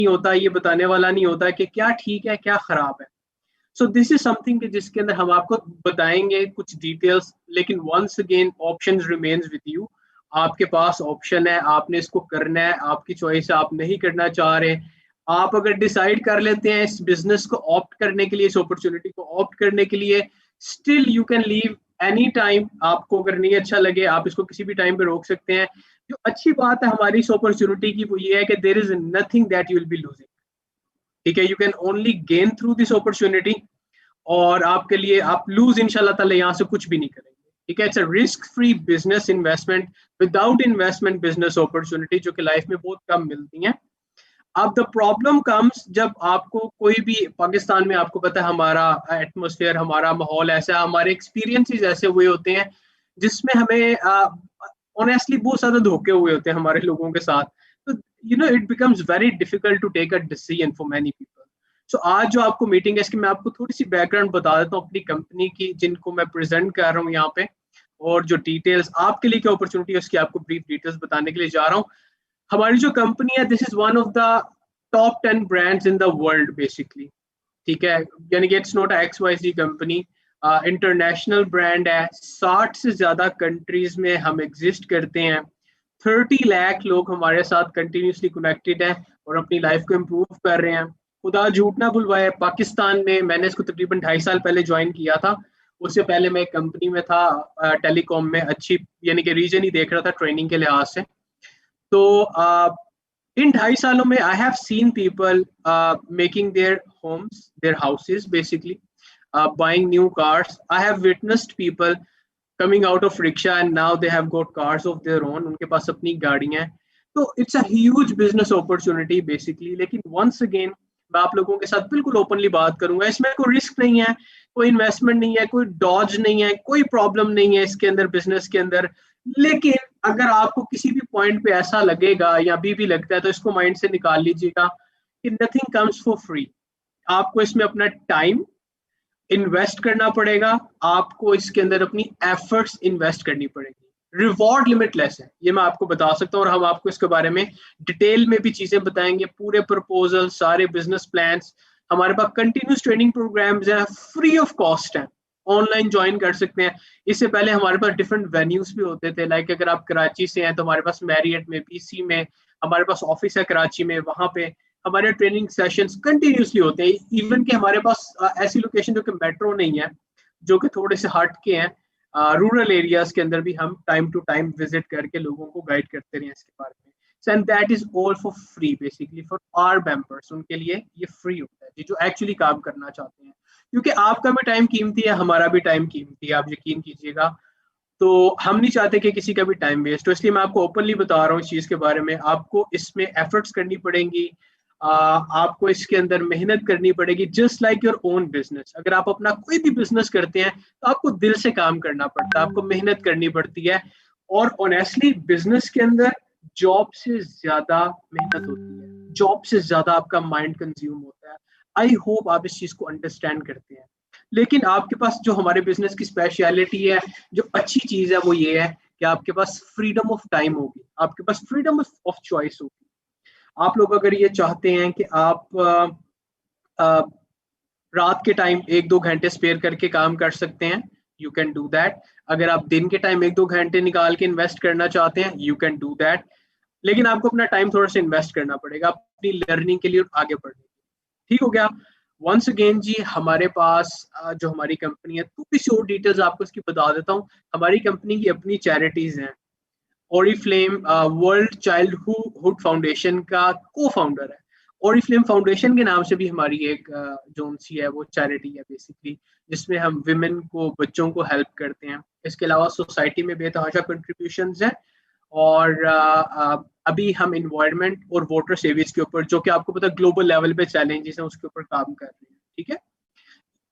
नहीं होता, ये बताने वाला नहीं होता कि क्या ठीक है क्या खराब है। सो दिस इज समथिंग जिसके अंदर हम आपको बताएंगे कुछ डिटेल्स, लेकिन once again options remains with you. आपके पास ऑप्शन है, आपने इसको करना है, आपकी चॉइस है, आप नहीं करना चाह रहे। आप अगर डिसाइड कर लेते हैं इस बिजनेस को ऑप्ट करने के लिए, इस अपॉर्चुनिटी को ऑप्ट करने के लिए, still you can leave any time. आपको अगर नहीं अच्छा लगे आप इसको किसी भी टाइम पे रोक सकते हैं। जो अच्छी बात है हमारी इस अपॉर्चुनिटी की वो ये है कि there is nothing that you will be losing. ठीक है, you can only gain through this opportunity. और आपके लिए आप लूज इंशाल्लाह ताला यहाँ से कुछ भी नहीं करेंगे। ठीक है, it's a risk free business investment, without investment business opportunity, जो कि लाइफ में बहुत कम मिलती हैं। अब द प्रॉब्लम कम्स जब आपको कोई भी, पाकिस्तान में आपको पता है हमारा एटमोसफेयर, हमारा माहौल ऐसा है, हमारे एक्सपीरियंसेस ऐसे हुए होते हैं जिसमें हमें ऑनेस्टली बहुत ज्यादा धोखे हुए होते हैं हमारे लोगों के साथ। तो you know it becomes very difficult to take a decision for many people. So आज जो आपको मीटिंग है इसकी मैं आपको थोड़ी सी बैकग्राउंड बता देता हूँ अपनी कंपनी की, जिनको मैं प्रेजेंट कर रहा हूँ यहाँ पे, और जो डिटेल्स आपके लिए क्या अपॉर्चुनिटी है उसकी आपको ब्रीफ डिटेल्स बताने के लिए जा रहा हूँ। हमारी जो कंपनी है, this is one of the top 10 brands in the world basically. ठीक है, यानी कि it's not X Y Z company, international brand है। 60 से ज्यादा कंट्रीज में हम एग्जिस्ट करते हैं। 30 लाख लोग हमारे साथ कंटिन्यूसली कनेक्टेड हैं और अपनी लाइफ को इम्प्रूव कर रहे हैं। खुदा झूठ ना बुलवाए, पाकिस्तान में मैंने इसको तकरीबन 2.5 साल पहले ज्वाइन किया था। उससे पहले मैं एक कंपनी में था, टेलीकॉम में, अच्छी यानी कि रीजन ही देख रहा था ट्रेनिंग के लिहाज से। तो इन 2.5 सालों में I have seen people making their homes, their houses basically, buying new cars. I have witnessed people coming out of rickshaw and now they have got cars of their own. उनके पास अपनी गाड़ियां हैं। तो it's a huge business opportunity basically. लेकिन once again मैं आप लोगों के साथ बिल्कुल ओपनली बात करूंगा, इसमें कोई रिस्क नहीं है, कोई इन्वेस्टमेंट नहीं है, कोई डॉज नहीं है, कोई प्रॉब्लम नहीं है इसके अंदर, बिजनेस के अंदर। लेकिन अगर आपको किसी भी पॉइंट पे ऐसा लगेगा या अभी भी लगता है तो इसको माइंड से निकाल लीजिएगा कि नथिंग कम्स फॉर फ्री। आपको इसमें अपना टाइम इन्वेस्ट करना पड़ेगा, आपको इसके अंदर अपनी एफर्ट्स इन्वेस्ट करनी पड़ेगी। रिवॉर्ड लिमिटलेस है, ये मैं आपको बता सकता हूँ, और हम आपको इसके बारे में डिटेल में भी चीजें बताएंगे। पूरे प्रपोजल, सारे बिजनेस प्लान्स, हमारे पास कंटिन्यूस ट्रेनिंग प्रोग्राम्स हैं, फ्री ऑफ कॉस्ट हैं, ऑनलाइन ज्वाइन कर सकते हैं। इससे पहले हमारे पास डिफरेंट वेन्यूज भी होते थे, लाइक अगर आप कराची से हैं तो हमारे पास मैरियट में, बीसी में, हमारे पास ऑफिस है कराची में, वहां पे हमारे ट्रेनिंग सेशंस कंटिन्यूसली होते हैं। इवन कि हमारे पास ऐसी लोकेशन जो कि मेट्रो नहीं है, जो कि थोड़े से हट के हैं, रूरल एरियाज के अंदर भी हम टाइम टू टाइम विजिट करके लोगों को गाइड करते रहे इसके बारे में। So and that is all for free basically for our members. उनके लिए ये फ्री होता है जो एक्चुअली काम करना चाहते हैं, क्योंकि आपका भी टाइम कीमती है, हमारा भी टाइम कीमती है, आप यकीन कीजिएगा। तो हम नहीं चाहते कि किसी का भी टाइम वेस्ट हो, इसलिए मैं आपको ओपनली बता रहा हूँ इस चीज के बारे में। आपको इसमें एफर्ट्स करनी पड़ेंगी, आपको इसके अंदर मेहनत करनी पड़ेगी, just like your own business. अगर आप अपना कोई भी बिजनेस करते हैं तो आपको दिल से काम करना पड़ता है, आपको मेहनत करनी पड़ती है। और ऑनेस्टली बिजनेस के अंदर जॉब से ज्यादा मेहनत होती है, जॉब से ज्यादा आपका माइंड कंज्यूम होता है। आई होप आप इस चीज को अंडरस्टैंड करते हैं। लेकिन आपके पास जो हमारे बिजनेस की स्पेशलिटी है, जो अच्छी चीज है, वो ये है कि आपके पास फ्रीडम ऑफ टाइम होगी, आपके पास फ्रीडम ऑफ चॉइस होगी। आप लोग अगर ये चाहते हैं कि आप आ, रात के टाइम 1-2 घंटे स्पेयर करके काम कर सकते हैं, यू कैन डू दैट। अगर आप दिन के टाइम 1-2 घंटे निकाल के इन्वेस्ट करना चाहते हैं, यू कैन डू दैट। लेकिन आपको अपना टाइम थोड़ा सा इन्वेस्ट करना पड़ेगा अपनी लर्निंग के लिए और आगे बढ़ने के लिए। ठीक हो गया। वंस अगेन जी, हमारे पास जो हमारी कंपनी है, थोड़ी सी और डिटेल्स आपको इसकी बता देता हूँ। हमारी कंपनी की अपनी चैरिटीज हैं। ओरिफ्लेम वर्ल्ड चाइल्डहुड फाउंडेशन का को फाउंडर है। ओरिफ्लेम फाउंडेशन के नाम से भी हमारी एक जो सी है वो चैरिटी है बेसिकली, जिसमें हम विमेन को, बच्चों को हेल्प करते हैं। इसके अलावा सोसाइटी में बेतहाशा कंट्रीब्यूशंस हैं। और अभी हम इन्वायरमेंट और वाटर सेविंग्स के ऊपर, जो कि आपको पता है ग्लोबल लेवल पे चैलेंजेस हैं, उसके ऊपर काम कर रहे हैं। ठीक है,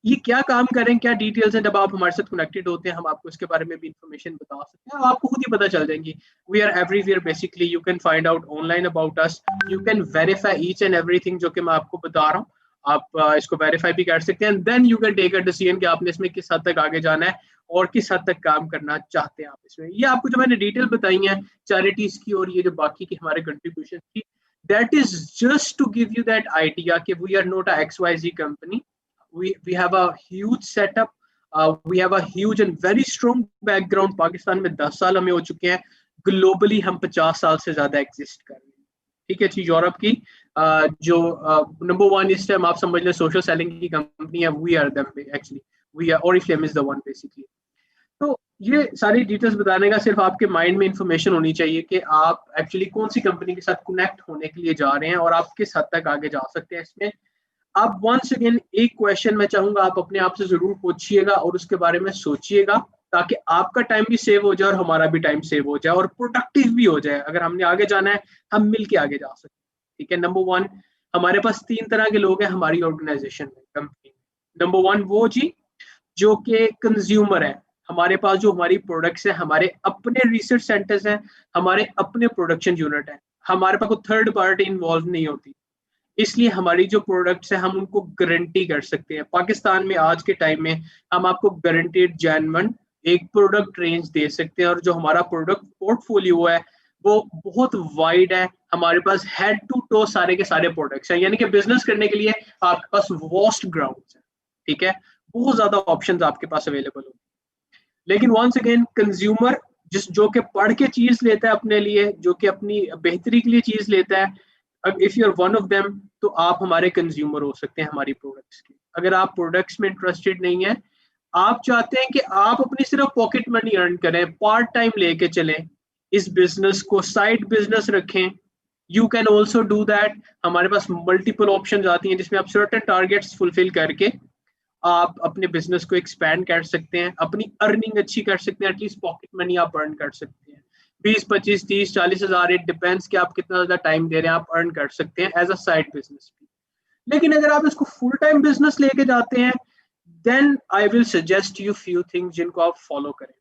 ये क्या काम करें, क्या डिटेल्स हैं, जब आप हमारे साथ कनेक्टेड होते हैं हम आपको इसके बारे में भी इंफॉर्मेशन बता सकते हैं, आपको खुद ही पता चल जाएंगी। We are everywhere basically, you can find out online about us, you can verify each and everything जो कि मैं आपको बता रहा हूँ। आप इसको वेरीफाई भी कर सकते हैं, then you can take a decision कि आपने इसमें किस हद तक आगे जाना है और किस हद तक काम करना चाहते हैं आप इसमें। ये आपको जो मैंने डिटेल बताई है चैरिटीज की और ये जो बाकी की हमारे कंट्रीब्यूशन की, That is just to give you that idea कि we are not a XYZ company. We have a huge setup. We have a huge and very strong background. Pakistan में 10 साल हमें हो चुके हैं. ग्लोबली हम 50 साल से ज्यादा एग्जिस्ट कर रहे हैं. ठीक है जी. यूरोप की जो नंबर 1 इस टाइम आप समझ लें सोशल सेलिंग की कंपनी है. We are them actually. We are Oriflame is the one basically. तो ये सारी डिटेल्स बताने का सिर्फ आपके माइंड में इंफॉर्मेशन होनी चाहिए कि आप एक्चुअली कौन सी कंपनी के साथ कनेक्ट होने के लिए जा रहे हैं और आप किस हद तक आगे जा सकते हैं इसमें. आप वंस अगेन एक क्वेश्चन मैं चाहूंगा आप अपने आप से जरूर पूछिएगा और उसके बारे में सोचिएगा ताकि आपका टाइम भी सेव हो जाए और हमारा भी टाइम सेव हो जाए और प्रोडक्टिव भी हो जाए. अगर हमने आगे जाना है हम मिल के आगे जा सकते हैं. ठीक है. नंबर 1 हमारे पास 3 तरह के लोग हैं हमारी ऑर्गेनाइजेशन में, कंपनी में. नंबर 1 वो जी जो कि कंज्यूमर है. हमारे पास जो हमारी प्रोडक्ट्स हैं, हमारे अपने रिसर्च सेंटर्स हैं, हमारे अपने प्रोडक्शन यूनिट हैं. हमारे पास कोई थर्ड पार्टी इन्वॉल्व नहीं होती. इसलिए हमारी जो प्रोडक्ट्स हैं हम उनको गारंटी कर सकते हैं. पाकिस्तान में आज के टाइम में हम आपको गारंटीड जेन्युइन एक प्रोडक्ट रेंज दे सकते हैं और जो हमारा प्रोडक्ट पोर्टफोलियो है वो बहुत वाइड है. हमारे पास हेड टू टो सारे के सारे प्रोडक्ट्स हैं. यानी कि बिजनेस करने के लिए आपके पास वास्ट ग्राउंड है. ठीक है. बहुत ज्यादा ऑप्शंस आपके पास अवेलेबल होंगे. लेकिन वंस अगेन कंज्यूमर जो कि पढ़ के चीज लेता है अपने लिए, जो कि अपनी बेहतरी के लिए चीज लेता है, if you are one of them तो आप हमारे कंज्यूमर हो सकते हैं हमारी प्रोडक्ट्स के. अगर आप प्रोडक्ट्स में इंटरेस्टेड नहीं है, आप चाहते हैं कि आप अपनी सिर्फ पॉकेट मनी अर्न करें, पार्ट टाइम लेके चलें, इस बिजनेस को साइड बिजनेस रखें, you can also do that. हमारे पास मल्टीपल ऑप्शन आती हैं जिसमें आप सर्टेन टारगेट्स फुलफिल करके आप अपने बिजनेस को एक्सपैंड कर सकते हैं, अपनी अर्निंग अच्छी कर सकते हैं, एटलीस्ट पॉकेट मनी आप अर्न कर सकते हैं. 20, 25, 30, 40 हजार, इट डिपेंड्स कि आप कितना ज्यादा टाइम दे रहे हैं, आप अर्न कर सकते हैं एज अ साइड बिजनेस भी. लेकिन अगर आप इसको फुल टाइम बिजनेस लेके जाते हैं then I will suggest you few things जिनको आप फॉलो करें.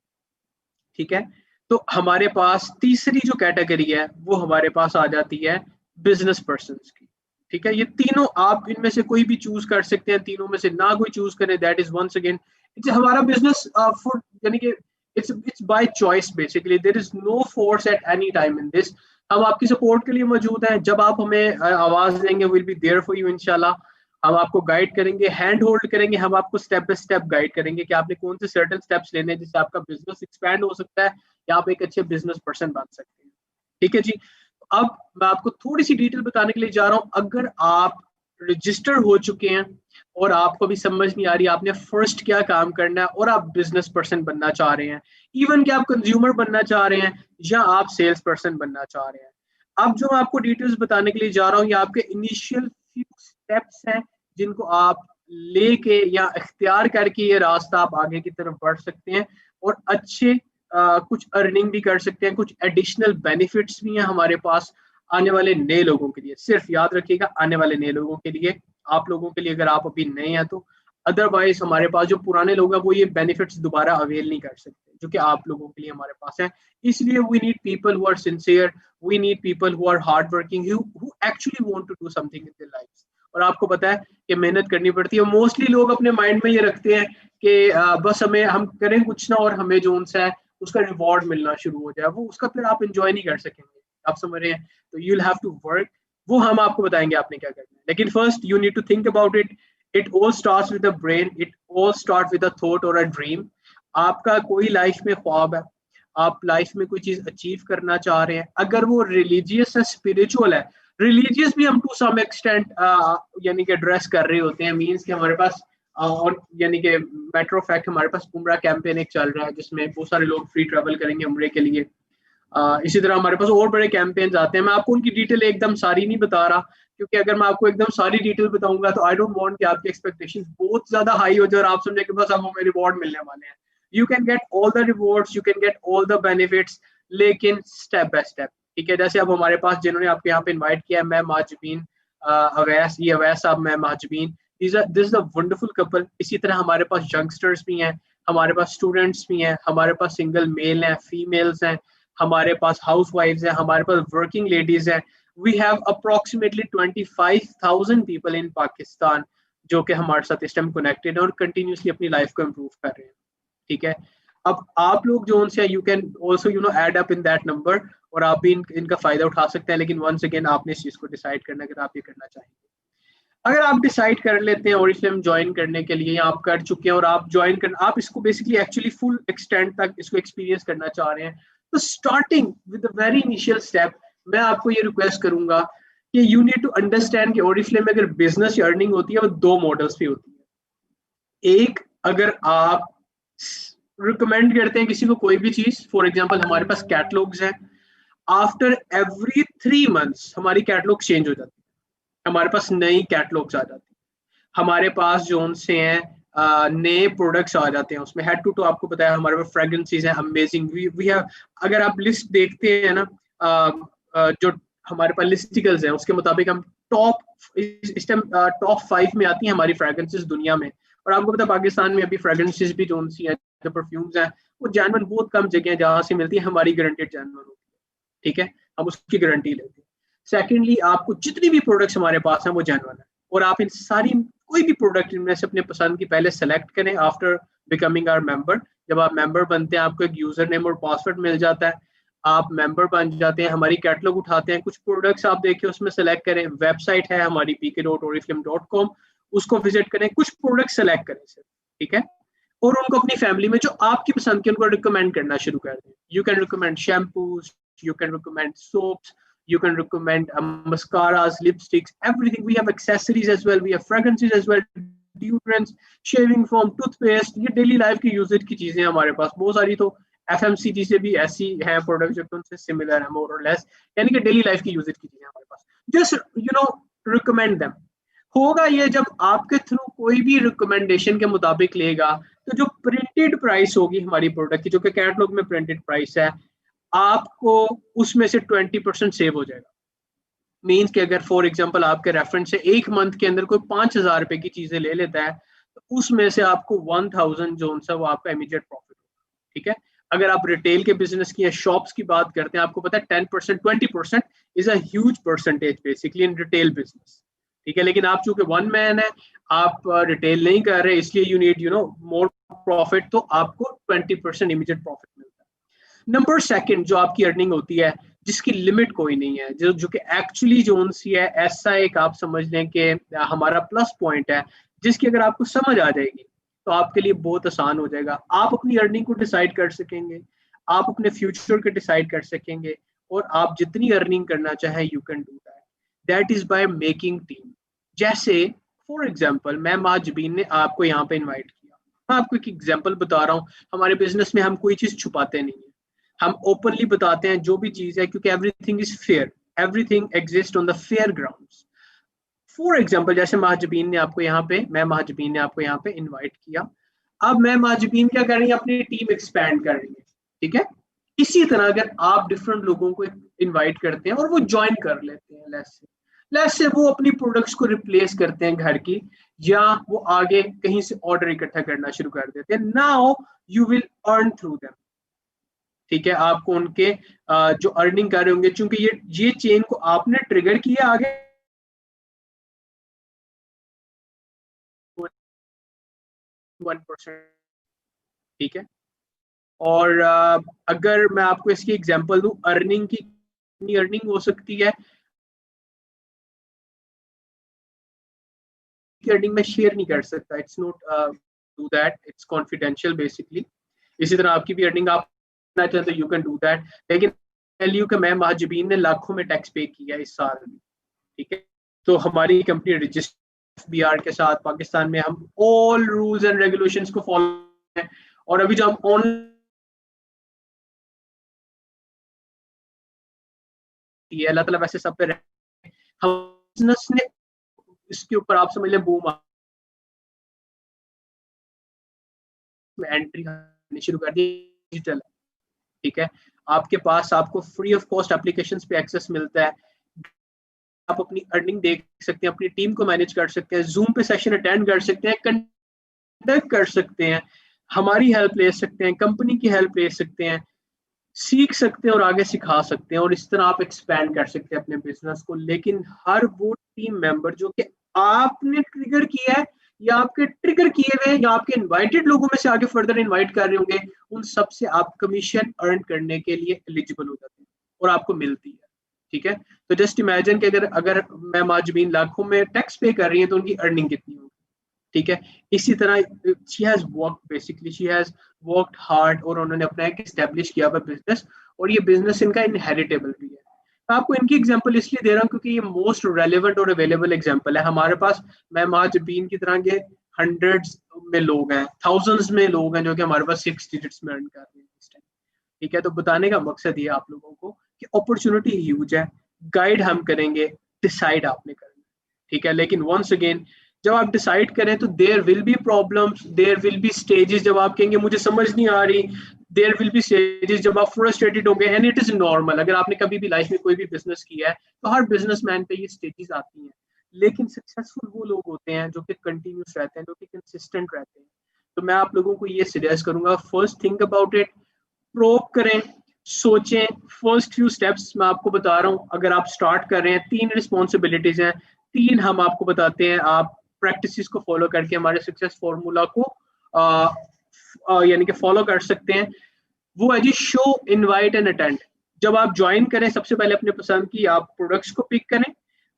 ठीक है. तो हमारे पास तीसरी जो कैटेगरी है वो हमारे पास आ जाती है बिजनेस पर्सन की. ठीक है. ये तीनों आप इनमें से कोई भी चूज कर सकते हैं. तीनों में से ना कोई चूज करें, that is once again it's हमारा बिजनेस फॉर, यानी कि it's by choice basically. There is no force at any time in this. हम आपकी सपोर्ट के लिए मौजूद हैं. जब आप हमें आवाज देंगे will be there for you इंशाल्लाह. हम आपको गाइड करेंगे, हैंड होल्ड करेंगे, हम आपको स्टेप बाय स्टेप गाइड करेंगे कि आपने कौन से सर्टेन स्टेप्स लेने हैं जिससे आपका बिजनेस एक्सपैंड हो सकता है या आप एक अच्छे बिजनेस पर्सन बन सकते हैं. ठीक है जी. अब मैं आपको थोड़ी सी डिटेल बताने के लिए जा रहा हूं. अगर आप रजिस्टर हो चुके हैं और आपको भी समझ नहीं आ रही आपने फर्स्ट क्या काम करना है और आप बिजनेस पर्सन बनना चाह रहे हैं, इवन कि आप कंज्यूमर बनना चाह रहे हैं या आप सेल्स पर्सन बनना चाह रहे हैं, अब जो मैं आपको डिटेल्स बताने के लिए जा रहा हूँ ये आपके इनिशियल फ्यू स्टेप्स हैं जिनको आप लेके या इख्तियार करके ये रास्ता आप आगे की तरफ बढ़ सकते हैं और अच्छे कुछ अर्निंग भी कर सकते हैं. कुछ एडिशनल बेनिफिट्स भी हैं हमारे पास आने वाले नए लोगों के लिए. सिर्फ याद रखिएगा आने वाले नए लोगों के लिए, आप लोगों के लिए अगर आप अभी नए हैं तो. अदरवाइज हमारे पास जो पुराने लोग हैं वो ये बेनिफिट्स दोबारा अवेल नहीं कर सकते जो कि आप लोगों के लिए हमारे पास है. इसलिए we need people who are sincere, we need people who are hard working, who actually want to do something in their lives. और आपको पता है कि मेहनत करनी पड़ती है. मोस्टली लोग अपने माइंड में ये रखते हैं कि बस हम करें कुछ ना और हमें जो उनसे है उसका रिवॉर्ड मिलना शुरू हो जाए, वो उसका फिर आप एंजॉय नहीं कर सकेंगे. आप समझ रहे हैं. तो you will have to work. वो हम आपको बताएंगे आपने क्या करना है. लेकिन first you need to think about it. It all starts with a brain, it all start with a thought और अ ड्रीम. आपका कोई लाइफ में ख्वाब है, आप लाइफ में कोई चीज अचीव करना चाह रहे हैं, अगर वो रिलीजियस है, स्पिरिचुअल है. रिलीजियस भी हम टू सम एक्सटेंट यानी कि एड्रेस कर रहे होते हैं. मींस कि हमारे पास और यानी कि मैटर ऑफ फैक्ट हमारे पास उम्रा कैंपेन एक चल रहा है जिसमें बहुत सारे लोग फ्री ट्रैवल करेंगे उम्रे के लिए. इसी तरह हमारे पास और बड़े कैंपेन्स आते हैं. मैं आपको उनकी डिटेल एकदम सारी नहीं बता रहा क्योंकि अगर मैं आपको एकदम सारी डिटेल बताऊंगा तो आई डोंट वांट कि आपकी एक्सपेक्टेशंस बहुत ज्यादा हाई हो जाए और आप समझे कि बस अब हमें रिवॉर्ड मिलने वाले हैं. You can get all the rewards, you can get all the benefits, लेकिन स्टेप बाय स्टेप. ठीक है. जैसे अब हमारे पास जिन्होंने आपके यहाँ पे इन्वाइट किया है, मैं माजबीन अवैस, ये अवैस साहब, मैं Mahjabeen, this is a wonderful couple. इसी तरह हमारे पास यंगस्टर्स भी हैं, हमारे पास स्टूडेंट्स भी हैं, हमारे पास सिंगल मेल हैं, फीमेल्स हैं, हमारे पास हाउस वाइफ्स हैं, हमारे पास वर्किंग लेडीज हैं. We have approximately 25,000 people in Pakistan जो कि हमारे साथ इस टाइम कनेक्टेड हैं और कंटिन्यूसली अपनी लाइफ को इम्प्रूव कर रहे हैं. ठीक है. अब आप लोग जो उनसे you can also add up in that number, और आप भी इनका फायदा उठा सकते हैं। लेकिन वंस अगेन आपने इस चीज को डिसाइड करना है अगर आप ये करना चाहेंगे। अगर आप डिसाइड कर लेते हैं ओरिफ्लेम ज्वाइन करने के लिए, या आप कर चुके हैं और आप ज्वाइन कर, आप इसको बेसिकली एक्चुअली फुल एक्सटेंट तक इसको एक्सपीरियंस करना चाह रहे हैं, तो starting with the very initial step मैं आपको ये रिक्वेस्ट करूंगा कि यू नीड टू अंडरस्टैंड कि ओरिफ्लेम में अगर बिजनेस अर्निंग होती है वो दो मॉडल्स पे होती है। एक, अगर आप रिकमेंड करते हैं किसी को कोई भी चीज, फॉर एग्जांपल हमारे पास कैटलॉग्स हैं, आफ्टर एवरी 3 मंथ्स हमारी कैटलॉग चेंज हो जाती है, हमारे पास नई कैटलॉग्स आ जाती है, हमारे पास जो उनसे हैं नए प्रोडक्ट्स आ जाते हैं। उसमें हेड टू टू आपको बताया हमारे पास फ्रेग्रेंसेस हैं अमेजिंग, वी हैव, अगर आप लिस्ट देखते हैं ना, जो हमारे पास लिस्टिकल्स हैं उसके मुताबिक हम इस टाइम टॉप 5 में आती हैं हमारी फ्रेग्रेंसेस दुनिया में। और आपको पता है पाकिस्तान में अभी फ्रेग्रेंसेस भी जो उनसी है, जो परफ्यूम्स हैं, वो जेन्युइन बहुत कम जगह जहाँ से मिलती है, हमारी गारंटेड जेन्युइन होती है, ठीक है, हम उसकी गारंटी लेते हैं। सेकेंडली, आपको जितनी भी प्रोडक्ट्स हमारे पास हैं वो जेन्युइन है, और आप इन सारी कोई भी प्रोडक्ट इनमें से अपने पसंद की पहले सेलेक्ट करें आफ्टर बिकमिंग आवर मेंबर। जब आप मेंबर बनते हैं आपको एक यूजर नेम और पासवर्ड मिल जाता है, आप मेंबर बन जाते हैं, हमारी कैटलॉग उठाते हैं, कुछ प्रोडक्ट्स आप देखिए उसमें सेलेक्ट करें, वेबसाइट है हमारी pk.oriflame.com, उसको विजिट करें, कुछ प्रोडक्ट सेलेक्ट करें सर, ठीक है, और उनको अपनी फैमिली में जो आपकी पसंद के उनको रिकमेंड करना शुरू कर दें। You can recommend shampoos, you can recommend soaps, you can recommend mascaras, lipsticks, everything. We have accessories as well, we have fragrances as well, deodorants, shaving foam, toothpaste, ये डेली लाइफ की usage की चीजें हैं हमारे पास बहुत सारी। तो FMCG से भी ऐसी हैं प्रोडक्ट जो उनसे सिमिलर है मोर और लेस, यानी कि डेली लाइफ की यूजेज की चीजें हमारे पास। Just recommend them. होगा ये, जब आपके थ्रू कोई भी रिकमेंडेशन के मुताबिक लेगा, तो जो प्रिंटेड प्राइस होगी हमारी प्रोडक्ट की, जो कि कैटलॉग में प्रिंटेड प्राइस है, आपको उसमें से 20% सेव हो जाएगा। मीन्स कि अगर फॉर एग्जांपल आपके रेफरेंस से एक मंथ के अंदर कोई 5,000 रुपए की चीजें ले लेता है, तो उसमें से आपको 1,000 जो सा वो आपका इमीडिएट प्रॉफिट होगा, ठीक है। अगर आप रिटेल के बिजनेस की या शॉप्स की बात करते हैं, आपको पता है 10%, 20% is a huge percentage basically in retail business, ठीक है। लेकिन आप चूंकि वन मैन है, आप रिटेल नहीं कर रहे, इसलिए यू नीड मोर प्रॉफिट, तो आपको 20% इमीडिएट प्रॉफिट मिलता है। नंबर सेकंड, जो आपकी अर्निंग होती है जिसकी लिमिट कोई नहीं है, जो कि एक्चुअली जो उनसी है, ऐसा एक आप समझ लें कि हमारा प्लस पॉइंट है, जिसकी अगर आपको समझ आ जाएगी तो आपके लिए बहुत आसान हो जाएगा। आप अपनी अर्निंग को डिसाइड कर सकेंगे, आप अपने फ्यूचर को डिसाइड कर सकेंगे, और आप जितनी अर्निंग करना चाहें you can do that. That is by making team. जैसे फॉर एग्जाम्पल मैं महाजबीन ने आपको यहाँ पे इन्वाइट किया, मैं आपको एक एग्जाम्पल बता रहा हूँ। हमारे बिजनेस में हम कोई चीज छुपाते नहीं है, हम ओपनली बताते हैं जो भी चीज है, क्योंकि everything is fair, everything exist on the fair grounds. For example जैसे महाजबीन ने आपको यहाँ पे, मैं महाजबीन ने आपको यहाँ पे इनवाइट किया, अब मैं महाजबीन क्या कर रही है, अपनी टीम एक्सपैंड कर रही है, ठीक है। इसी तरह अगर आप डिफरेंट लोगों को इनवाइट करते हैं और वो ज्वाइन कर लेते हैं, लेट्स से वो अपनी प्रोडक्ट्स को रिप्लेस करते हैं घर की, या वो आगे कहीं से ऑर्डर इकट्ठा करना शुरू कर देते हैं, now you will earn through them, ठीक है। आपको उनके जो अर्निंग कर रहे होंगे, चूंकि ये चेन को आपने ट्रिगर किया आगे, 1%, ठीक है। और अगर मैं आपको इसकी एग्जांपल दूं, अर्निंग की कितनी अर्निंग हो सकती है, अर्निंग में शेयर नहीं कर सकता, it's not do that, it's confidential basically. इसी तरह आपकी भी अर्निंग आप करना चाहते हो, यू कैन डू दैट, लेकिन टेल यू कि मैं महाजबीन ने लाखों में टैक्स पे किया इस साल में, ठीक है। तो हमारी कंपनी रजिस्टर FBR के साथ पाकिस्तान में, हम ऑल रूल्स एंड रेगुलेशंस को फॉलो हैं, और अभी जो हम ऑन अल्लाह ताला वैसे सब पे रहे, हम बिजनेस ने इसके ऊपर आप समझ लें बूम में एंट्री करनी शुरू कर दी, डिजिटल, ठीक है। आपके पास आपको फ्री ऑफ कॉस्ट एप्लीकेशंस पे एक्सेस मिलता है, आप अपनी अर्निंग देख सकते हैं, अपनी टीम को मैनेज कर सकते हैं, जूम पे सेशन अटेंड कर सकते हैं, कंडक्ट कर सकते हैं, हमारी हेल्प ले सकते हैं, कंपनी की हेल्प ले सकते हैं, सीख सकते हैं और आगे सिखा सकते हैं, और इस तरह आप एक्सपैंड कर सकते हैं अपने बिजनेस को। लेकिन हर वो टीम मेंबर जो कि आपने ट्रिगर किया है या आपके ट्रिगर किए हुए या आपके इनवाइटेड लोगों में से आगे फर्दर इनवाइट कर रहे होंगे, उन सब से आप कमीशन अर्न करने के लिए एलिजिबल हो जाते हैं और आपको मिलती है। ठीक है, तो जस्ट इमेजिन कि अगर अगर मैम आज बीन लाखों में टैक्स पे कर रही है तो उनकी अर्निंग कितनी होगी। ठीक है, इसी तरह she has work, basically she has worked hard और उन्होंने अपना एक एस्टेब्लिश किया हुआ बिजनेस, और ये बिजनेस इनका इनहेरिटेबल भी है। मैं आपको इनकी एग्जांपल इसलिए दे रहा हूँ क्योंकि ये मोस्ट रेलेवेंट और अवेलेबल एग्जांपल है। हमारे पास मैम आज बीन की तरह के हंड्रेड्स में लोग हैं, थाउजेंड्स में लोग हैं जो कि हमारे पास 6 डिजिट्स में अर्न कर रहे हैं इस टाइम। ठीक है, तो बताने का मकसद ये आप लोगों को कि अपॉर्चुनिटी ह्यूज है, गाइड हम करेंगे, डिसाइड आपने करना। ठीक है, लेकिन वंस अगेन जब आप डिसाइड करें तो there will be problems, there will be stages जब आप कहेंगे मुझे समझ नहीं आ रही, देयर विल बी स्टेजेस जब आप फ्रस्ट्रेटेड होंगे, एंड इट इज नॉर्मल। अगर आपने कभी भी लाइफ में कोई भी बिजनेस किया है तो हर बिजनेसमैन पे ये स्टेजेस आती हैं, लेकिन सक्सेसफुल वो लोग होते हैं जो कि कंटिन्यूस रहते हैं, जो कि कंसिस्टेंट रहते हैं। तो मैं आप लोगों को ये सजेस्ट करूंगा, first think about it, probe करें, सोचें। फर्स्ट फ्यू स्टेप्स मैं आपको बता रहा हूँ, अगर आप स्टार्ट कर रहे हैं, 3 रिस्पॉन्सिबिलिटीज हैं, 3 हम आपको बताते हैं, आप प्रैक्टिसेस को फॉलो करके हमारे सक्सेस फॉर्मूला को यानी कि फॉलो कर सकते हैं। वो है जी, शो, इनवाइट एंड अटेंड। जब आप ज्वाइन करें सबसे पहले अपने पसंद की आप प्रोडक्ट्स को पिक करें,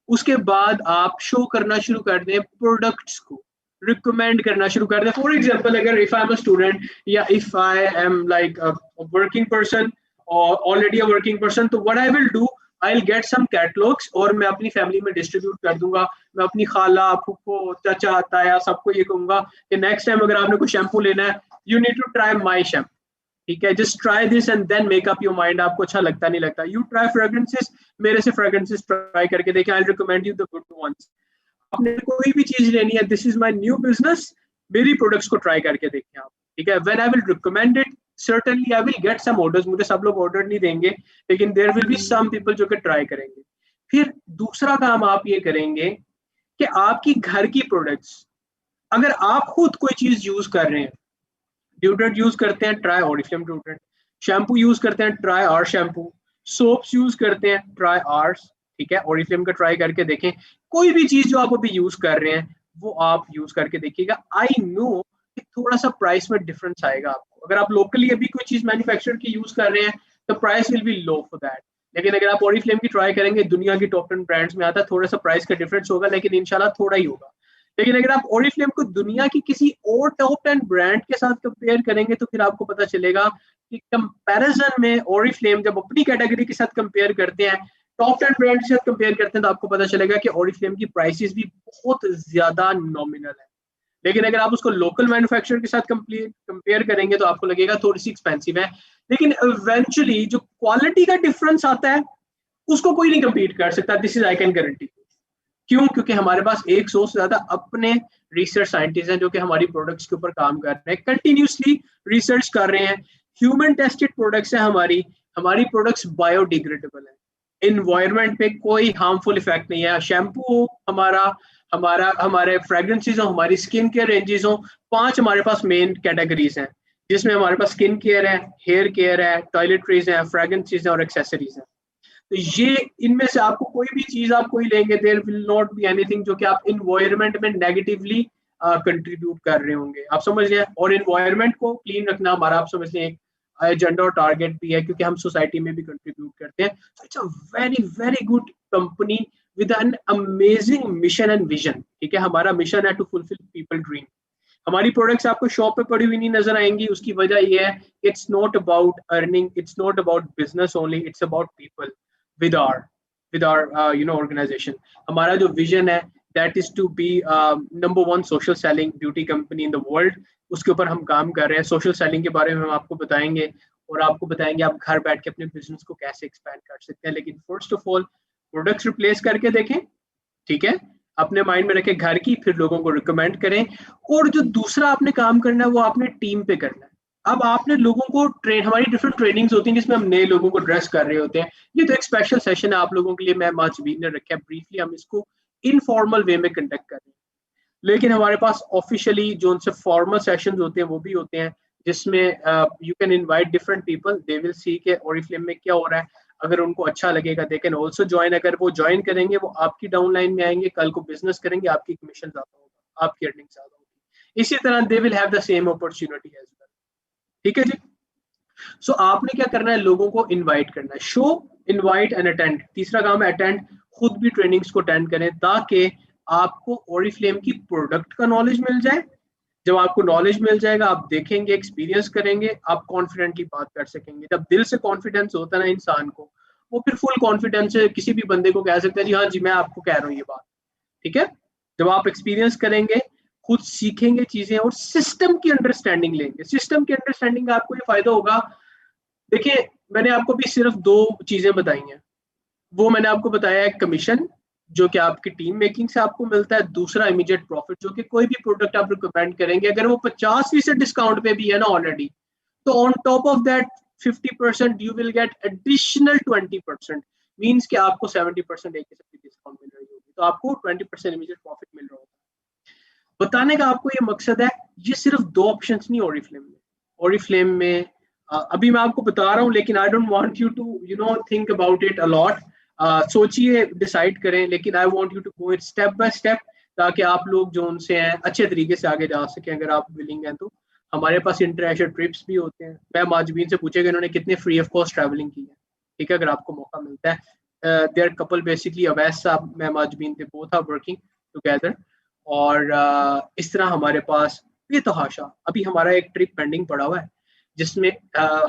उसके बाद आप शो करना शुरू कर दें प्रोडक्ट्स को, रिकमेंड करना शुरू कर दें। फॉर एग्जाम्पल, अगर if I am a student या if I am like a working person और ऑलरेडी अ वर्किंग पर्सन, तो what I will do, I will get some catalogues और मैं अपनी फैमिली में डिस्ट्रीब्यूट कर दूंगा। मैं अपनी खाला, फूफो, चाचा, ताया सबको ये कहूंगा कि नेक्स्ट टाइम अगर आपने कोई शैम्पू लेना है, you need to try my shampoo. ठीक है, just try this and then make up your mind, आपको अच्छा लगता नहीं लगता। यू ट्राई फ्रेग्रेंसेस, मेरे से फ्रेग्रेंसेस ट्राई करके देखें, I recommend you the good ones. आपने कोई भी चीज लेनी है, this is my new business, मेरी प्रोडक्ट्स को ट्राई करके देखें आप। ठीक है, when I will recommend it, certainly I will get some orders, मुझे सब लोग ऑर्डर नहीं देंगे, लेकिन there will be some people जो कि ट्राई करेंगे। फिर दूसरा काम आप ये करेंगे कि आपकी घर की प्रोडक्ट्स, अगर आप खुद कोई चीज यूज कर रहे हैं, डिओड्रेंट यूज करते हैं, try Oriflame deodorant. Shampoo use करते हैं, try are shampoo. Soaps use करते हैं, ट्राई आर्स। ठीक है, ऑरिफ्लेम का ट्राई करके देखें। कोई भी चीज जो आप अभी यूज कर रहे हैं वो आप यूज करके देखिएगा। आई नो कि थोड़ा सा प्राइस में डिफरेंस आएगा आपको। अगर आप लोकली अभी कोई चीज मैन्युफैक्चर की यूज कर रहे हैं तो price will be low for that, लेकिन अगर आप ऑरिफ्लेम की ट्राई करेंगे, दुनिया की टॉप 10 ब्रांड्स में आता है, थोड़ा सा प्राइस का डिफरेंस होगा, लेकिन इंशाल्लाह थोड़ा ही होगा। लेकिन अगर आप ओरिफ्लेम को दुनिया की किसी और टॉप 10 ब्रांड के साथ कंपेयर करेंगे तो फिर आपको पता चलेगा कि कंपैरिजन में ओरिफ्लेम जब अपनी कैटेगरी के साथ कंपेयर करते हैं, टॉप 10 ब्रांड के साथ कंपेयर करते हैं, तो आपको पता चलेगा कि ओरिफ्लेम की प्राइसेस भी बहुत ज्यादा नॉमिनल है। लेकिन अगर आप उसको लोकल मैन्युफैक्चरर के साथ कंपेयर करेंगे तो आपको लगेगा थोड़ी सी एक्सपेंसिव है, लेकिन इवेंचुअली जो क्वालिटी का डिफरेंस आता है उसको कोई नहीं कम्पीट कर सकता। This is I can guarantee. क्यों? क्योंकि हमारे पास 100 से ज्यादा अपने रिसर्च साइंटिस्ट हैं जो कि हमारी प्रोडक्ट्स के ऊपर काम कर रहे हैं, कंटिन्यूसली रिसर्च कर रहे हैं। ह्यूमन टेस्टेड प्रोडक्ट्स है हमारी, हमारी प्रोडक्ट्स बायोडिग्रेडेबल है, इन्वायरमेंट पे कोई हार्मफुल इफेक्ट नहीं है। शैम्पू हो हमारा, हमारे फ्रेग्रेंसेज हो, हमारी स्किन केयर रेंजेस हो, 5 हमारे पास मेन कैटेगरीज हैं जिसमें हमारे पास स्किन केयर है, हेयर केयर है, टॉयलेटरीज है, फ्रेग्रेंसेज है और एक्सेसरीज है। तो ये इनमें से आपको कोई भी चीज आप कोई लेंगे, there will not be anything जो कि आप इन्वायरमेंट में नेगेटिवली कंट्रीब्यूट कर रहे होंगे। आप समझ रहे हैं? और इन्वायरमेंट को क्लीन रखना हमारा, आप समझ रहे हैं, एक एजेंडा और टारगेट भी है, क्योंकि हम सोसाइटी में भी कंट्रीब्यूट करते हैं। So it's a very very good company with an amazing mission and vision. ठीक है, हमारा मिशन है टू फुलफिल पीपल ड्रीम। हमारी प्रोडक्ट्स आपको शॉप पे पड़ी हुई नहीं नजर आएंगी, उसकी वजह यह है, it's not about earning, it's not about business only, it's about people with our organization. हमारा जो विजन है, that is to be number one social selling beauty company in the world. उसके ऊपर हम काम कर रहे हैं। सोशल सेलिंग के बारे में हम आपको बताएंगे और आपको बताएंगे आप घर बैठ के अपने बिजनेस को कैसे एक्सपैंड कर सकते हैं। लेकिन first of all products replace करके देखें। ठीक है, अपने माइंड में रखें घर की, फिर लोगों को रिकमेंड करें। और जो दूसरा आपने काम करना है वो आपने टीम पे करना है। अब आपने लोगों को हमारी डिफरेंट ट्रेनिंग्स होती हैं जिसमें हम नए लोगों को ड्रेस कर रहे होते हैं। ये तो एक स्पेशल सेशन है आप लोगों के लिए, मैं माचबीर ने रखा है ब्रीफली, हम इसको इनफॉर्मल वे में कंडक्ट कर रहे हैं। लेकिन हमारे पास ऑफिशियली जो उनसे फॉर्मल सेशंस होते हैं वो भी होते हैं, जिसमें you can invite different people, they will see के ओरिफ्लेम में क्या हो रहा है। अगर उनको अच्छा लगेगा दे कैन ऑल्सो ज्वाइन। अगर वो ज्वाइन करेंगे वो आपकी डाउनलाइन में आएंगे, कल को बिजनेस करेंगे, आपकी कमीशन ज्यादा होगा। आपकी अर्निंग ज्यादा होगी। इसी तरह they will have the same opportunity as well. ठीक है जी। सो आपने क्या करना है, लोगों को इनवाइट करना है, शो, इनवाइट एंड अटेंड। तीसरा काम है अटेंड, खुद भी ट्रेनिंग्स को अटेंड करें ताकि आपको ओरिफ्लेम की प्रोडक्ट का नॉलेज मिल जाए। जब आपको नॉलेज मिल जाएगा, आप देखेंगे, एक्सपीरियंस करेंगे, आप कॉन्फिडेंटली बात कर सकेंगे। जब दिल से कॉन्फिडेंस होता है ना इंसान को, वो फिर फुल कॉन्फिडेंस से किसी भी बंदे को कह सकता है जी हाँ जी मैं आपको कह रहा हूँ ये बात। ठीक है। जब आप एक्सपीरियंस करेंगे, खुद सीखेंगे चीजें और सिस्टम की अंडरस्टैंडिंग लेंगे, सिस्टम की अंडरस्टैंडिंग का आपको ये फायदा होगा। देखिए, मैंने आपको भी सिर्फ दो चीजें बताई हैं। वो मैंने आपको बताया है कमीशन, जो कि आपकी टीम मेकिंग से आपको मिलता है। दूसरा इमीडिएट प्रॉफिट, जो कि कोई भी प्रोडक्ट आप रिकमेंड करेंगे अगर वो 50% डिस्काउंट पे भी है ना ऑलरेडी, तो on top of that 50% you will get additional 20%। Means कि आपको 70% एक डिस्काउंट मिल रही होगी, तो आपको 20% इमीडिएट प्रॉफिट मिल रहा होगा। बताने का आपको ये मकसद है, ये सिर्फ दो ऑप्शंस नहीं ओरिफ्लेम में। ओरिफ्लेम में अभी मैं आपको बता रहा हूँ, लेकिन I don't want you to think about it a lot. सोचिए, डिसाइड करें, लेकिन I want you to go it step by step, ताकि आप लोग जो उनसे हैं अच्छे तरीके से आगे जा सकें। अगर आप विलिंग हैं तो हमारे पास इंटरनेशनल ट्रिप्स भी होते हैं। मैं माजबीन से पूछेगा इन्होंने कितने फ्री ऑफ कॉस्ट ट्रैवलिंग की है। ठीक है, अगर आपको मौका मिलता है। देयर कपल बेसिकली, अवैस साहब, मैं माजबीन थे, बोथ आर वर्किंग टुगेदर। और इस तरह हमारे पास बेतहाशा अभी हमारा एक ट्रिप पेंडिंग पड़ा हुआ है, जिसमें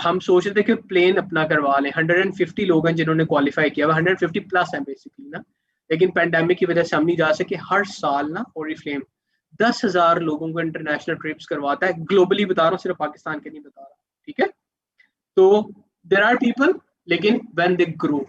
हम सोच रहे थे कि प्लेन अपना करवा लें। 150 लोग हैं जिन्होंने क्वालिफाई किया हुआ, 150 प्लस हैं बेसिकली ना, लेकिन पैंडेमिक की वजह से हम नहीं जा सके। हर साल ना ओरिफ्लेम 10,000 लोगों को इंटरनेशनल ट्रिप्स करवाता है, ग्लोबली बता रहा हूँ, सिर्फ पाकिस्तान के नहीं बता रहा। ठीक है। तो देर आर पीपल, लेकिन व्हेन दे ग्रो,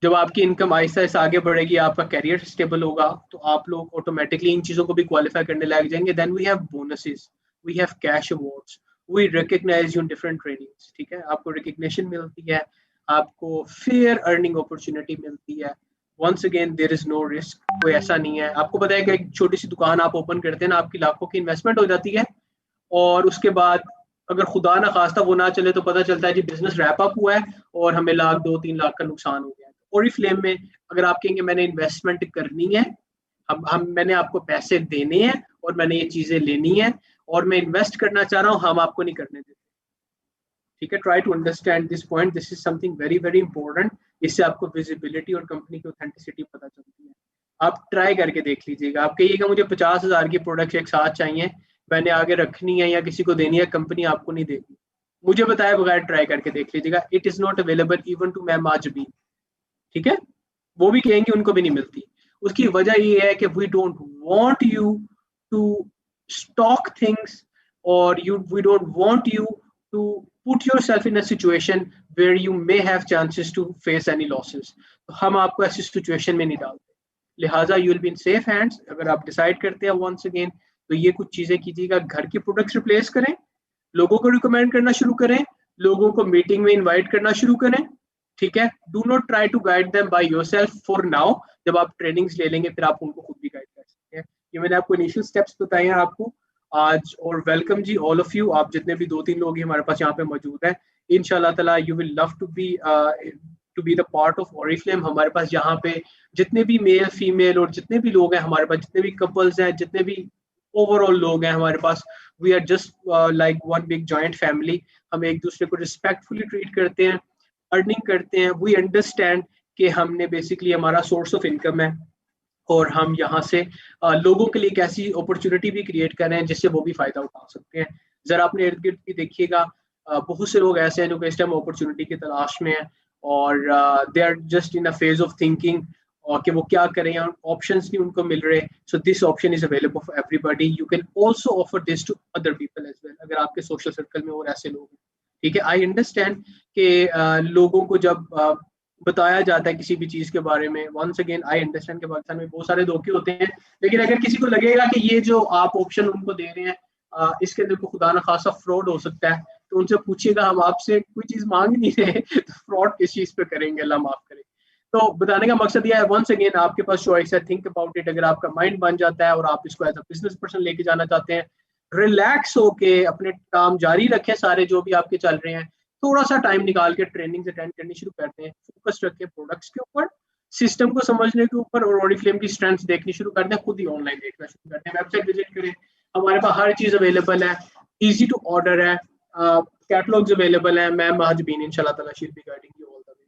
जब आपकी इनकम आहिस्ता आहिस्ता आगे बढ़ेगी, आपका करियर स्टेबल होगा, तो आप लोग ऑटोमेटिकली इन चीज़ों को भी क्वालिफाई करने लग जाएंगे। Then we have bonuses, we have cash awards, we recognise you in different trainings. ठीक है, आपको रिकग्निशन मिलती है, आपको फेयर अर्निंग अपॉर्चुनिटी मिलती है। Once again there is no risk, कोई ऐसा नहीं है। आपको पता है कि एक छोटी सी दुकान आप ओपन करते हैं ना, आपकी लाखों की इन्वेस्टमेंट हो जाती है, और उसके बाद अगर खुदा ना खास्ता वो ना चले तो पता चलता है जी बिजनेस रैप अप हुआ है और हमें लाख 2-3 लाख का नुकसान हो गया है। ओरिफ्लेम में अगर आप कहेंगे मैंने इन्वेस्टमेंट करनी है, हम मैंने आपको पैसे देने हैं और मैंने ये चीजें लेनी है और मैं इन्वेस्ट करना चाह रहा हूँ, हम आपको नहीं करने देते। ठीक है, try to understand this point, this is something very very important. इससे आपको विजिबिलिटी और कंपनी की ऑथेंटिसिटी पता चलती है। आप ट्राई करके देख लीजिएगा। आप कहिएगा मुझे 50,000 की प्रोडक्ट एक साथ चाहिए, मैंने आगे रखनी है या किसी को देनी है, कंपनी आपको नहीं देगी। मुझे बताए बगैर ट्राई करके देख लीजिएगा। It is not available even to ma'am आज भी। ठीक है, वो भी कहेंगे उनको भी नहीं मिलती। उसकी वजह ये है कि we don't want you to stock things, और you we don't want you to put yourself in a situation where you may have chances to face any losses। तो हम आपको ऐसी सिचुएशन में नहीं डालते, लिहाजा you will be in safe hands. अगर आप डिसाइड करते हैं वंस अगेन, तो ये कुछ चीजें कीजिएगा। घर की प्रोडक्ट्स रिप्लेस करें, लोगों को रिकमेंड करना शुरू करें, लोगों को मीटिंग में इनवाइट करना शुरू करें। ठीक है, do not try to guide them by yourself for now. जब आप ट्रेनिंग्स ले लेंगे फिर आप उनको खुद भी गाइड कर सकते हैं। ये मैंने आपको इनिशियल स्टेप्स बताए हैं आपको आज। और वेलकम जी ऑल ऑफ यू, आप जितने भी 2-3 लोग हमारे पास यहाँ पे मौजूद हैं, इंशाल्लाह ताला you will love to be the part of Oriflame. हमारे पास यहाँ पे जितने भी मेल फीमेल और जितने भी लोग हैं हमारे पास, जितने भी कपल्स हैं, जितने भी ओवरऑल लोग हैं हमारे पास, we are just like one big joint family. हम एक दूसरे को रिस्पेक्टफुली ट्रीट करते हैं, अर्निंग करते हैं। वी अंडरस्टैंड कि हमने बेसिकली हमारा सोर्स ऑफ इनकम है और हम यहाँ से लोगों के लिए एक ऐसी अपॉर्चुनिटी भी क्रिएट कर रहे हैं जिससे वो भी फायदा उठा सकते हैं। जरा अपने इर्द गिर्द भी देखिएगा, बहुत से लोग ऐसे हैं जो कि इस टाइम अपॉर्चुनिटी की तलाश में हैं और they are just in a phase of thinking और कि वो क्या करें, ऑप्शंस नहीं उनको मिल रहे। So this option is available for everybody. You can also offer this to other people as well, अगर आपके सोशल सर्कल में और ऐसे लोग हैं। ठीक है, आई अंडरस्टैंड कि लोगों को जब बताया जाता है किसी भी चीज के बारे में, वंस अगेन आई अंडरस्टैंड कि पाकिस्तान में बहुत सारे धोखे होते हैं, लेकिन अगर किसी को लगेगा कि ये जो आप ऑप्शन उनको दे रहे हैं इसके अंदर को खुदा न खासा फ्रॉड हो सकता है, तो उनसे पूछिएगा हम आपसे कोई चीज मांग नहीं रहे तो फ्रॉड किस चीज पे करेंगे, अल्लाह माफ करे। तो बताने का मकसद यह है, वंस अगेन आपके पास चॉइस है, थिंक अबाउट इट। अगर आपका माइंड बन जाता है और आप इसको एज अ बिजनेस पर्सन लेके जाना चाहते हैं, रिलैक्स होके अपने काम जारी रखें सारे जो भी आपके चल रहे हैं, थोड़ा सा टाइम निकाल के ट्रेनिंग अटेंड करनी शुरू करते हैं, फोकस रखें प्रोडक्ट्स के ऊपर, सिस्टम को समझने के ऊपर और ऑरिफ्लेम की स्ट्रेंथ देखनी शुरू कर दें, खुद ही ऑनलाइन देखना शुरू कर दें, वेबसाइट विजिट करें, हमारे पास हर चीज़ अवेलेबल है, इजी टू ऑर्डर है, कैटलॉग्स अवेलेबल है। मैम महाजबीन इंशाल्लाह ताला she will be guiding you all the way.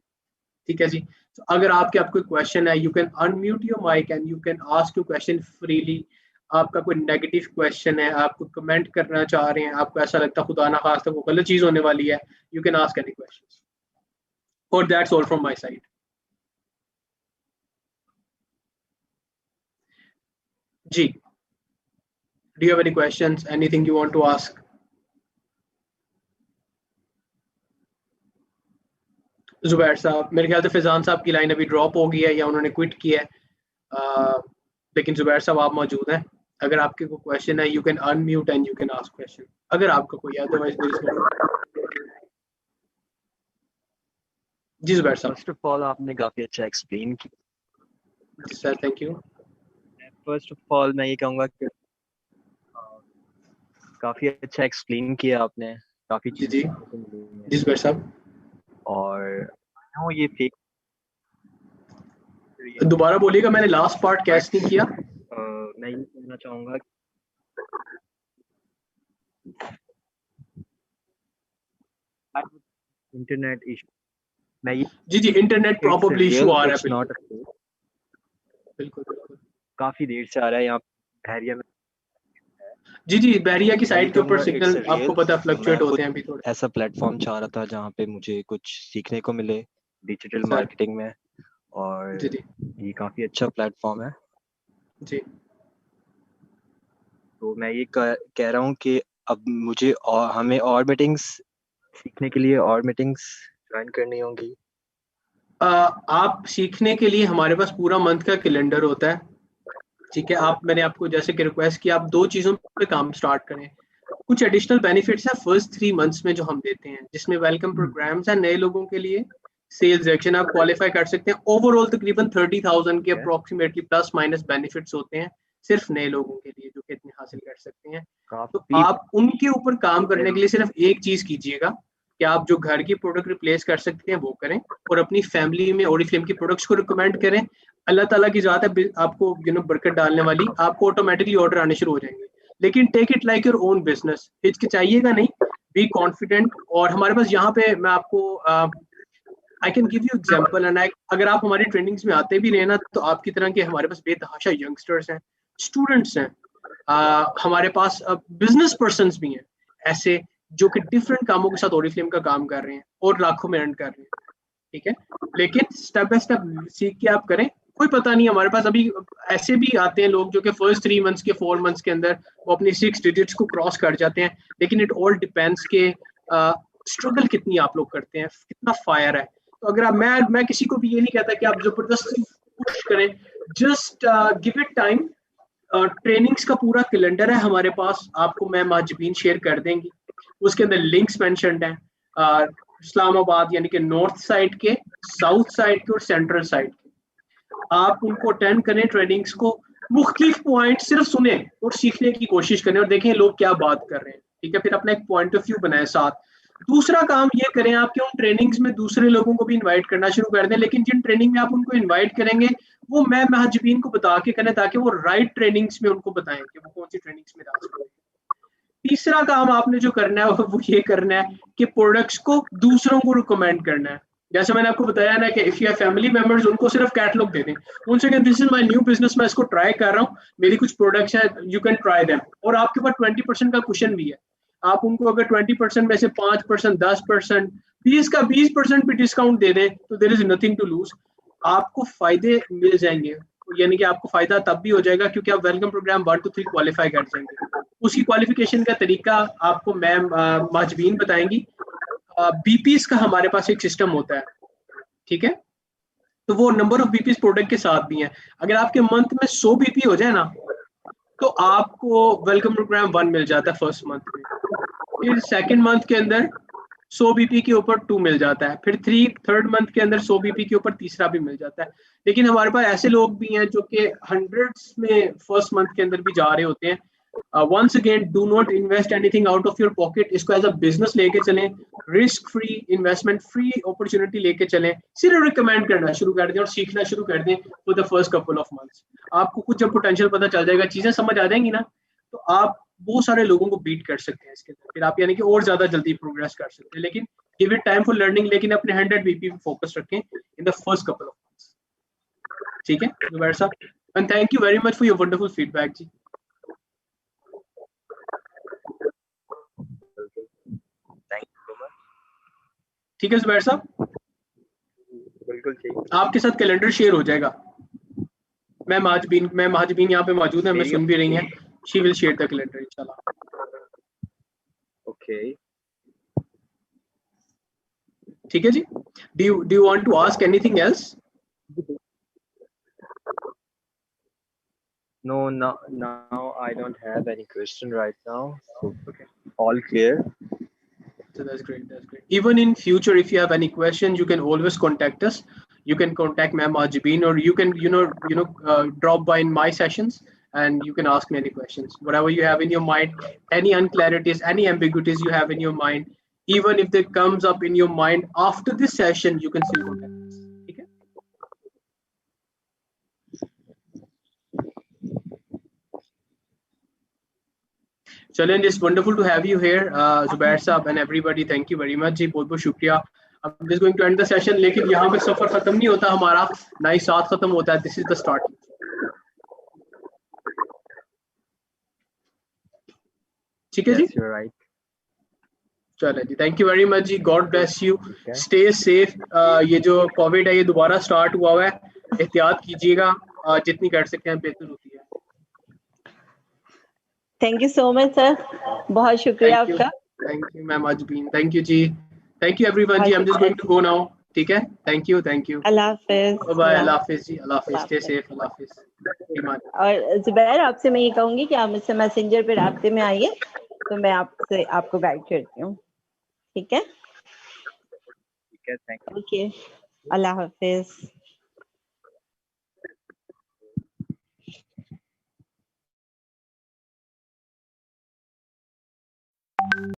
ठीक है जी। तो अगर आपके कोई क्वेश्चन है, you can unmute your mic and you can ask your question freely. आपका कोई नेगेटिव क्वेश्चन है, आपको कमेंट करना चाह रहे हैं, आपको ऐसा लगता है खुदा ना खास्ता वो गलत चीज होने वाली है, you can ask any questions. और that's all from my side. जी, do you have any questions, anything you want to ask? Zubair साहब, मेरे ख्याल से फैजान साहब की लाइन अभी ड्रॉप हो गई है या उन्होंने क्विट किया है, लेकिन जुबैर साहब आप मौजूद हैं। अगर आपके कोई क्वेश्चन है, you can unmute and you can ask question, अगर आपका कोई है, अदरवाइज देयर इज नो। जी जुबैर साहब। फर्स्ट ऑफ ऑल आपने काफ़ी अच्छा एक्सप्लेन किया sir, thank you. First of all मैं ये कहूँगा कि काफ़ी अच्छा एक्सप्लेन किया आपने, काफ़ी जी जी चीज़ें जी जुबैर साहब। और ये फेक दोबारा बोलिएगा, मैंने लास्ट पार्ट कैच नहीं किया। मैं ये कहना चाहूँगा इंटरनेट इशू, मैं ये जी जी, इंटरनेट प्रॉब्ली इशू आ रहा है, बिल्कुल बिल्कुल काफ़ी देर से आ रहा है यहाँ बहरिया में। जी जी, बहरिया की साइड के ऊपर सिग्नल आपको पता है फ्लक्चुएट होते हैं अभी थोड़े। ऐसा प्लेटफॉर्म चाह रहा था जहाँ पे मुझे कुछ सीखने को मिले डिजिटल मार्केटिंग में, और जी जी ये काफ़ी अच्छा प्लेटफॉर्म है। जी, तो मैं ये कह रहा हूँ कि अब मुझे और हमें और मीटिंग्स सीखने के लिए और मीटिंग्स ज्वाइन करनी होंगी। आप सीखने के लिए हमारे पास पूरा मंथ का कैलेंडर होता है। ठीक है, मैंने आपको जैसे कि रिक्वेस्ट किया, आप 2 चीज़ों पे काम स्टार्ट करें। कुछ एडिशनल बेनिफिट्स है फर्स्ट 3 मंथ्स में जो हम देते हैं, जिसमें वेलकम प्रोग्राम्स है नए लोगों के लिए, सेल्स एक्शन आप क्वालिफाई कर सकते हैं। ओवरऑल तकरीबन 30,000 के अप्रोक्सीमेटली प्लस माइनस बेनिफिट्स होते हैं सिर्फ नए लोगों के लिए, जो कि इतने हासिल कर सकते हैं। तो आप उनके ऊपर काम करने के लिए सिर्फ एक चीज कीजिएगा कि आप जो घर की प्रोडक्ट रिप्लेस कर सकते हैं वो करें, और अपनी फैमिली में ओरिफ्लेम की प्रोडक्ट्स को रिकमेंड करें। अल्लाह ताला की ज़ात है आपको बरकत डालने वाली, आपको ऑटोमेटिकली ऑर्डर आने शुरू हो जाएंगे। लेकिन take it like your own business, हिचकिचाइएगा नहीं, बी कॉन्फिडेंट। और हमारे पास यहाँ पे मैं आपको I can give you example, and अगर आप हमारी ट्रेनिंग्स में आते भी रहे ना, तो आपकी तरह के हमारे पास बेतहाशा यंगस्टर्स हैं, स्टूडेंट्स हैं, हमारे पास बिजनेस पर्सन्स भी हैं ऐसे, जो कि डिफरेंट कामों के साथ ओरिफ्लेम का काम कर रहे हैं और लाखों में अर्न कर रहे हैं। ठीक है, लेकिन स्टेप बाय स्टेप सीख के आप करें, कोई पता नहीं। हमारे पास अभी ऐसे भी आते हैं लोग जो कि फर्स्ट 3 मंथ्स के 4 मंथ्स के अंदर वो अपनी 6 डिजिट्स को क्रॉस कर जाते हैं। लेकिन इट ऑल डिपेंड्स के स्ट्रगल कितनी आप लोग करते हैं, कितना फायर है। तो अगर आप, मैं किसी को भी ये नहीं कहता कि आप जबरदस्ती पुश करें, just give it time. Trainings का पूरा कैलेंडर है हमारे पास, आपको मैं माजबीन शेयर कर देंगी, उसके अंदर लिंक्स मेंशन्ड हैं, इस्लामाबाद यानी कि नॉर्थ साइड के, साउथ साइड के और सेंट्रल साइड के। आप उनको अटेंड करें ट्रेनिंग्स को, मुख्तलिफ पॉइंट सिर्फ सुने और सीखने की कोशिश करें और देखें लोग क्या बात कर रहे हैं। ठीक है, फिर अपना एक पॉइंट ऑफ व्यू बनाए साथ। दूसरा काम ये करें आप कि उन ट्रेनिंग्स में दूसरे लोगों को भी इनवाइट करना शुरू कर दें, लेकिन जिन ट्रेनिंग में आप उनको इनवाइट करेंगे वो मैं महजबीन को बता के करें, ताकि वो राइट ट्रेनिंग्स में उनको बताएं कि वो कौन सी ट्रेनिंग्स में डाल सकते हैं। तीसरा काम आपने जो करना है वो ये करना है कि प्रोडक्ट्स को दूसरों को रिकमेंड करना है। जैसे मैंने आपको बताया ना कि if you have family members, उनको सिर्फ कैटलॉग दे दें, उनसे कहें this is my new business, मैं इसको ट्राई कर रहा हूँ, मेरी कुछ प्रोडक्ट्स है, यू कैन ट्राई देम। और आपके पास 20% का क्वेश्चन भी है, आप उनको अगर 20% में से 5%, 10%, 20% भी डिस्काउंट दे दें तो there is nothing to lose, आपको फायदे मिल जाएंगे। यानी कि आपको फायदा तब भी हो जाएगा क्योंकि आप वेलकम प्रोग्राम 1 to 3 क्वालिफाई कर जाएंगे। उसकी क्वालिफिकेशन का तरीका आपको मैम माजबीन बताएंगी। बीपीस का हमारे पास एक सिस्टम होता है, ठीक है, तो वो नंबर ऑफ बीपीस प्रोडक्ट के साथ भी है। अगर आपके मंथ में 100 बीपी हो जाए ना, तो आपको वेलकम प्रोग्राम 1 मिल जाता है फर्स्ट मंथ में, फिर सेकंड मंथ के अंदर 100 बीपी के ऊपर 2 मिल जाता है, फिर थर्ड मंथ के अंदर 100 बीपी के ऊपर तीसरा भी मिल जाता है। लेकिन हमारे पास ऐसे लोग भी हैं जो कि हंड्रेड्स में फर्स्ट मंथ के अंदर भी जा रहे होते हैं, once again, do not invest anything out of your pocket. इसको as a business लेके चलें, risk free investment, free opportunity लेके चलें, सिर्फ recommend करना शुरू कर दें और सीखना शुरू कर दें for the first couple of months. आपको कुछ जब potential पता चल जाएगा, चीजें समझ आ जाएंगी ना, तो आप बहुत सारे लोगों को beat कर सकते हैं इसके अंदर, फिर आप यानी कि और ज्यादा जल्दी progress कर सकते हैं. लेकिन give it time for learning, लेकिन अपने 100 BP पे focus रखें in the first couple of months. ठीक है जुबैर साहब, and thank you very much for your wonderful feedback जी. ठीक है जुबैर साहब, बिल्कुल ठीक, आपके साथ कैलेंडर शेयर हो जाएगा. मैम महाजबीन यहाँ पे मौजूद है, हमें सुन भी रही हैं. She will share the calendar इंशाल्लाह. ओके, ठीक है जी. Do you want to ask anything else? No, now I don't have any question right now. So, okay. All clear. So that's great. That's great. Even in future, if you have any questions, you can always contact us. You can contact Ma'am Ajibin, or you can drop by in my sessions and you can ask me any questions. Whatever you have in your mind, any unclarities, any ambiguities you have in your mind, even if that comes up in your mind after this session, you can still contact us. Okay? Challenge, it's wonderful to have you here, Zubair Saab and everybody. Thank you very much जी, बहुत बहुत शुक्रिया. I'm just going to end the session, लेकिन यहाँ पे सफर खत्म नहीं होता हमारा, ना ही साथ खत्म होता है. This is the start. ठीक है जी? Yes, you're right. चलो जी, थैंक यू वेरी मच जी. God bless you, stay safe. ये जो कोविड है ये दोबारा स्टार्ट हुआ है, एहतियात कीजिएगा, जितनी कर सकते हैं बेहतर होती है. Thank you so much sir, बहुत शुक्रिया आपका. Thank you ma'am Ajbeen, thank you जी. थैंक यू एवरीवन जी. I am just going to go now. ठीक है, थैंक यू. अल्लाह हाफिज. बाय. अल्लाह हाफिज जी. अल्लाह हाफिज. Stay safe. अल्लाह हाफिज. और जुबैर, आपसे मैं ये कहूंगी कि आप मुझसे मैसेंजर पे राब्ते में आइए, तो मैं आपको गाइड करती हूँ. ठीक है, ठीक है, thank you. Okay, Allah Hafiz.